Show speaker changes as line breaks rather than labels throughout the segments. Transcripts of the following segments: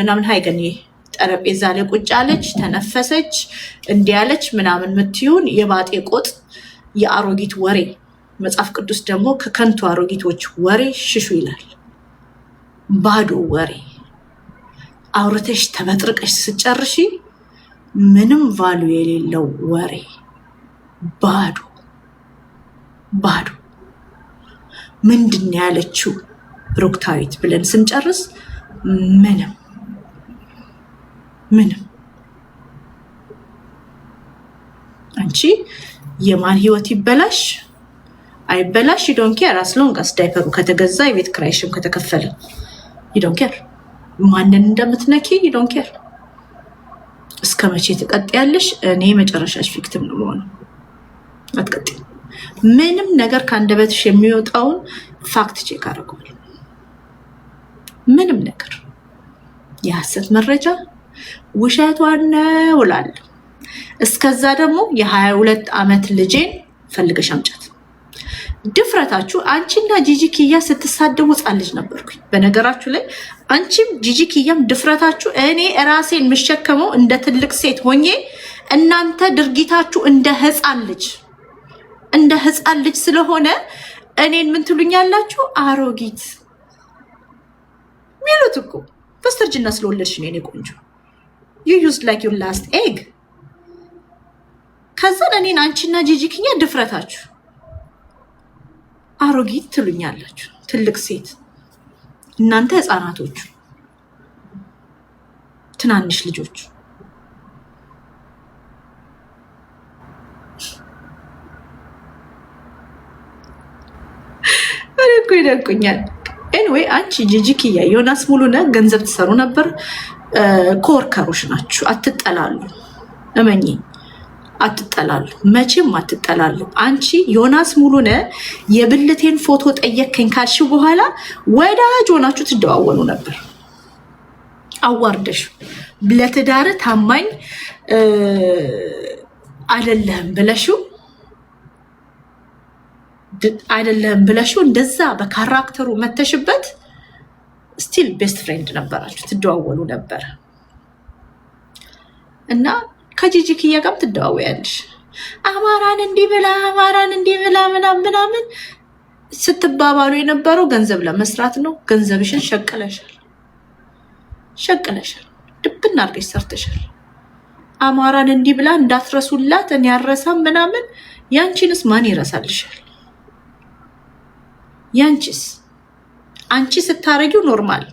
ምናምን ሃይገኒ ጠረጴዛ ላይ ቁጭ አለች፣ ተነፈሰች፣ እንዲያለች ምናምን ምትዩን የባጤ ቆጥ የአሮጊት ወሬ። መጽሐፍ ቅዱስ ደግሞ ከከንቱ አሮጊቶች ወሬ ሽሹ ይላል። ባዶ ወሬ አውርተሽ ተበጥርቀሽ ስጨርሺ ምንም ቫሉ የሌለው ወሬ ባዶ ባዶ። ምንድን ያለችው ብሩክታዊት ብለን ስንጨርስ ምንም ምንም። አንቺ የማን ህይወት ይበላሽ አይበላሽ ዶንት ኬር አስ ሎንግ አስ ዳይፐሩ ከተገዛ የቤት ክራይሽም ከተከፈለ ዶንት ኬር። ማንን እንደምትነኪ ዶንት ኬር። እስከ መቼ ትቀጥያለሽ? እኔ መጨረሻሽ ቪክቲም ነው የምሆነው። አትቀጥ። ምንም ነገር ከአንደበትሽ የሚወጣውን ፋክት ቼክ አድርገዋል። ምንም ነገር የሐሰት መረጃ ውሸቷን ነው እላለሁ። እስከዛ ደግሞ የ22 ዓመት ልጄን ፈልገሽ አምጫት። ድፍረታችሁ አንቺና ጂጂ ኪያ ስትሳደቡ ህፃን ልጅ ነበርኩኝ። በነገራችሁ ላይ አንቺም ጂጂ ኪያም ድፍረታችሁ እኔ ራሴን የምሸከመው እንደ ትልቅ ሴት ሆኜ እናንተ ድርጊታችሁ እንደ ህፃን ልጅ ስለሆነ እኔን ምን ትሉኛላችሁ? አሮጊት ሚሉት እኮ በስተርጅና ስለወለድሽ ነው የኔ ቆንጆ። you used like your last egg። ከዛ እኔን አንቺና ጂጂ ኪያ ድፍረታችሁ አሮጊት ትሉኛላችሁ። ትልቅ ሴት እናንተ ህፃናቶቹ ትናንሽ ልጆች። እኮ ይደቁኛል። ኤኒዌይ አንቺ ጂጂ ኪያ ዮናስ ሙሉነህ ገንዘብ ትሰሩ ነበር። ኮወርከሮች ናችሁ። አትጠላሉ፣ እመኚ፣ አትጠላሉ፣ መቼም አትጠላሉ። አንቺ ዮናስ ሙሉነህ የብልቴን ፎቶ ጠየከኝ ካልሽ በኋላ ወዳጅ ሆናችሁ ትደዋወሉ ነበር። አዋርደሽ ለትዳር ታማኝ አይደለም ብለሽው እንደዛ በካራክተሩ መተሽበት ስቲል ቤስት ፍሬንድ ነበራችሁ፣ ትደዋወሉ ነበር። እና ከጂጂ ኪያ ጋርም ትደዋወያለሽ። አማራን እንዲህ ብላ ምናምን ስትባባሉ የነበረው ገንዘብ ለመስራት ነው። ገንዘብሽን ሸቅለሻል፣ ድብና አድርገሽ ሰርተሻል። አማራን እንዲህ ብላ እንዳትረሱላት እኔ ያረሳም ምናምን። ያንቺንስ ማን ይረሳልሻል? ያንቺስ አንቺ ስታረጊው ኖርማል፣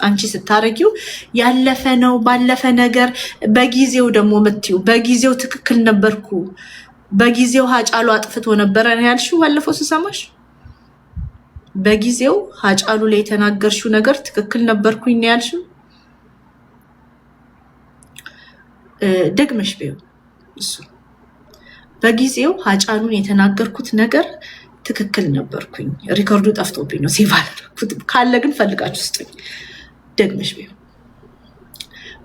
አንቺ ስታረጊው ያለፈ ነው። ባለፈ ነገር በጊዜው ደግሞ ምትዩ በጊዜው ትክክል ነበርኩ፣ በጊዜው ሀጫሉ አጥፍቶ ነበረ ያልሽው ባለፈው ስሰማሽ። በጊዜው ሀጫሉ ላይ የተናገርሽው ነገር ትክክል ነበርኩኝ ያልሽው። ደግመሽ ቢው እሱ በጊዜው ሀጫሉን የተናገርኩት ነገር ትክክል ነበርኩኝ። ሪኮርዱ ጠፍቶብኝ ነው ሴቭ አላደረኩት። ካለ ግን ፈልጋችሁ ስጡኝ። ደግመሽ ቢሆን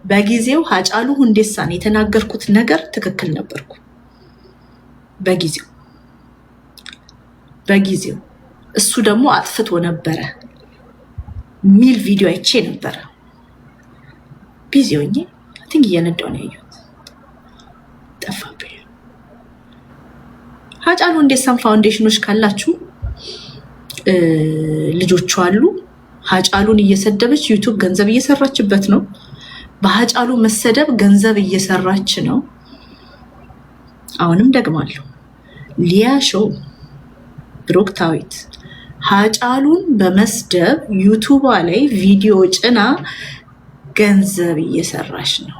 በጊዜው ሀጫሉ ሁንዴሳን የተናገርኩት ነገር ትክክል ነበርኩ። በጊዜው እሱ ደግሞ አጥፍቶ ነበረ ሚል ቪዲዮ አይቼ ነበረ። ቢዚውኝ አትንግ እየነዳው ነው ያየሁት። ጠፋብኝ። ሀጫሉ ሁንዴሳን ፋውንዴሽኖች ካላችሁ ልጆቹ አሉ። ሀጫሉን እየሰደበች ዩቲዩብ ገንዘብ እየሰራችበት ነው። በሀጫሉ መሰደብ ገንዘብ እየሰራች ነው። አሁንም ደግማለሁ፣ ሊያ ሾው ብሩክታዊት ሀጫሉን በመስደብ ዩቲዩብ ላይ ቪዲዮ ጭና ገንዘብ እየሰራች ነው።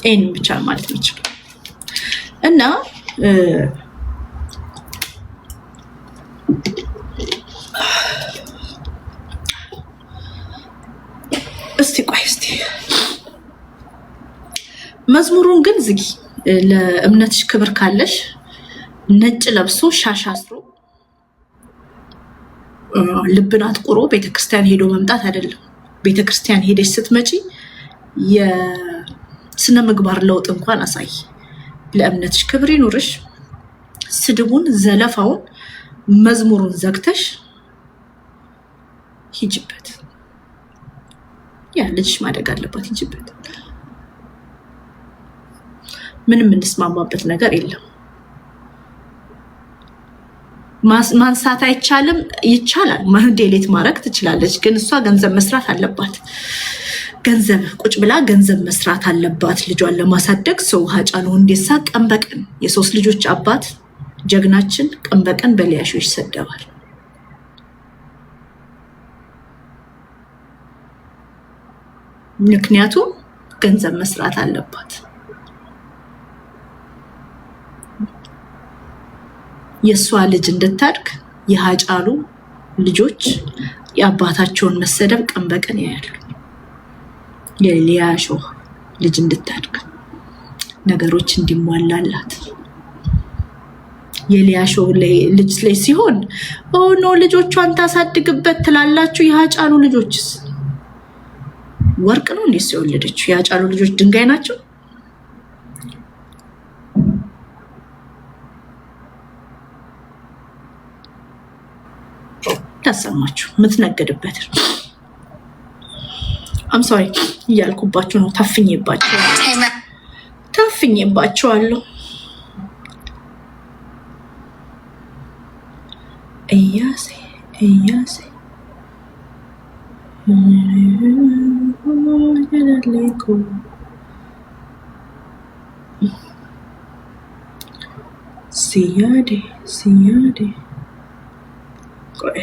ይህን ብቻ ማለት ይችላል። እና እስቲ መዝሙሩን ግን ዝጊ። ለእምነትሽ ክብር ካለሽ ነጭ ለብሶ ሻሽ አስሮ ልብን አጥቁሮ ቤተክርስቲያን ሄዶ መምጣት አይደለም። ቤተክርስቲያን ሄደሽ ስትመጪ የስነ ምግባር ለውጥ እንኳን አሳይ። ለእምነትሽ ክብር ይኑርሽ። ስድቡን፣ ዘለፋውን፣ መዝሙሩን ዘግተሽ ሂጅበት። ያ ልጅሽ ማደግ አለባት፣ ሂጅበት። ምንም እንስማማበት ነገር የለም። ማንሳት አይቻልም፣ ይቻላል። ዴሌት ማድረግ ትችላለች፣ ግን እሷ ገንዘብ መስራት አለባት። ገንዘብ ቁጭ ብላ ገንዘብ መስራት አለባት ልጇን ለማሳደግ። ሰው ሃጫሉ ሁንዴሳ ቀን በቀን የ3 ልጆች አባት ጀግናችን ቀን በቀን በሊያሾ ይሰደባል። ምክንያቱም ገንዘብ መስራት አለባት። የሷ ልጅ እንድታድግ የሃጫሉ ልጆች የአባታቸውን መሰደብ ቀን በቀን ያያሉ። የሊያሾ ልጅ እንድታድግ ነገሮች እንዲሟላላት የሊያሾ ልጅ ላይ ሲሆን ኦኖ ልጆቿን ታሳድግበት ትላላችሁ። የሃጫሉ ልጆችስ ወርቅ ነው እንዴ የወለደችው? የሃጫሉ ልጆች ድንጋይ ናቸው? ታሰማችሁ የምትነገድበት ሶሪ እያልኩባችሁ ነው። ታፍኜባችኋለሁ። እያሴ ሲያዴ ቆይ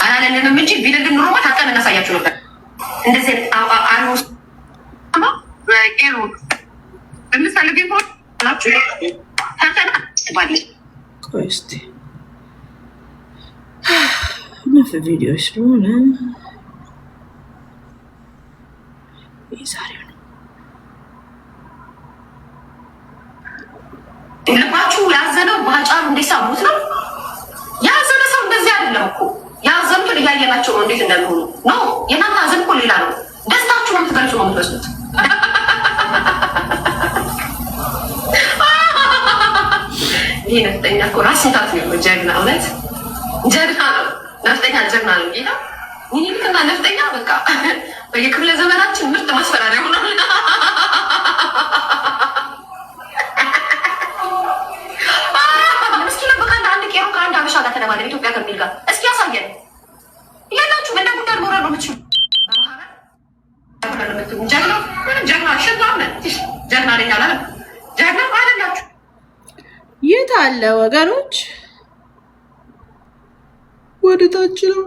አላለንም እንጂ ቢልልን ኑሮ ታቀን እናሳያችሁ ነበር። እንደዚህ አሩስ ቄሩ በምሳሌ ሆናችሁ ታቀን ባለ
ቆይ እስቲ ነፍ ቪዲዮ ስለሆነ የዛሬው ነው።
ልባችሁ ያዘነው በሃጫሉ ሁንዴሳ ሞት ነው። ያዘነ ሰው እንደዚህ አይደለም እኮ ያዘኑትን እያየናቸው ነው እንዴት እንደሚሆኑ ነው። የናንተ ሀዘን እኮ ሌላ ነው። ደስታችሁ ነው የምትገልጹ ነው የምትመስሉት። ይህ ነፍጠኛ እኮ ራስ ምታት ነው። ጀግና እውነት ጀግና ነው። ነፍጠኛ ጀግና ነው። ጌታ ሚኒልክና ነፍጠኛ በቃ በየክፍለ ዘመናችን ምርጥ ማስፈራሪያ ሆኗል። ምስኪን በቃ አንድ ቄሮ ከአንድ አበሻ ጋር ተደባደበ ኢትዮጵያ ከሚል ጋር እስኪ ያሳየን። ያላችሁ እንደ ጉዳይ ሞራል ነው የምትችሉ ጀግና ጀግና ነኝ አላለም። ጀግና አይደላችሁ።
የት አለ ወገኖች? ወደታች ነው።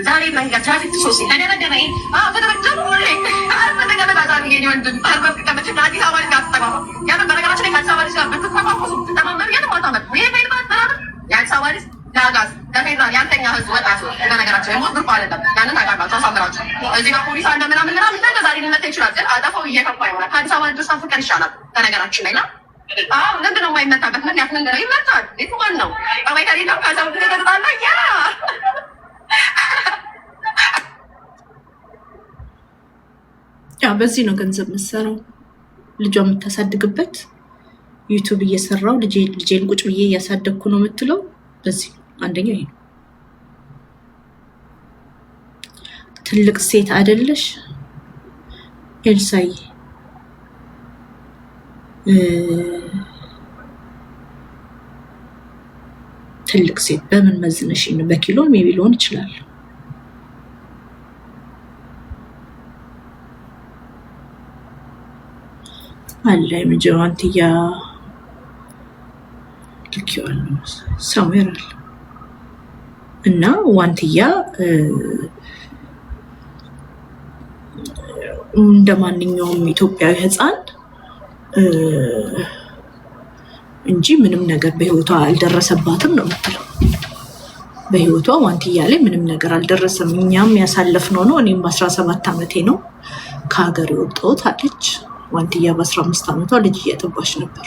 ዛሬ መንገድ ትራፊክ ሶሲ ተደረደረ ያንተኛ ህዝብ ወጣቱ በነገራቸው የሞት ግርፎ አይደለም። ያንን ታውቃላችሁ፣ አሳምራችሁ እዚህ ጋር ፖሊስ አንደ ምናምን ዛሬ ሊመጣ ይችላል። ግን አጠፋው እየከፋ ይሆናል። ከአዲስ አበባ ድረስ ፍቅር ይሻላል። በነገራችን ላይ ለምንድን ነው የማይመታበት? ምክንያት ምንድን ነው? ይመታል። ቤቱ ማን ነው? አሜሪካ ሌላው ከዛው ተጠጣላ ያ
በዚህ ነው ገንዘብ የምትሰራው። ልጇ የምታሳድግበት ዩቱብ እየሰራው ልጄን ቁጭ ብዬ እያሳደግኩ ነው የምትለው በዚህ አንደኛው ይሄ ነው። ትልቅ ሴት አይደለሽ ኤልሳይ? ትልቅ ሴት በምን መዝነሽ? በኪሎ ሜቢ ሊሆን ይችላል። አለ የመጀመሪያ ልኪዋለሁ ሰምዌር አለ እና ዋንትያ እንደ ማንኛውም ኢትዮጵያዊ ህፃን እንጂ ምንም ነገር በህይወቷ አልደረሰባትም ነው የምትለው። በህይወቷ ዋንትያ ላይ ምንም ነገር አልደረሰም። እኛም ያሳለፍነው ነው። እኔም በ17 ዓመቴ ነው ከሀገር የወጣሁት አለች። ዋንትያ በ15 ዓመቷ ልጅ እያጠባች ነበር።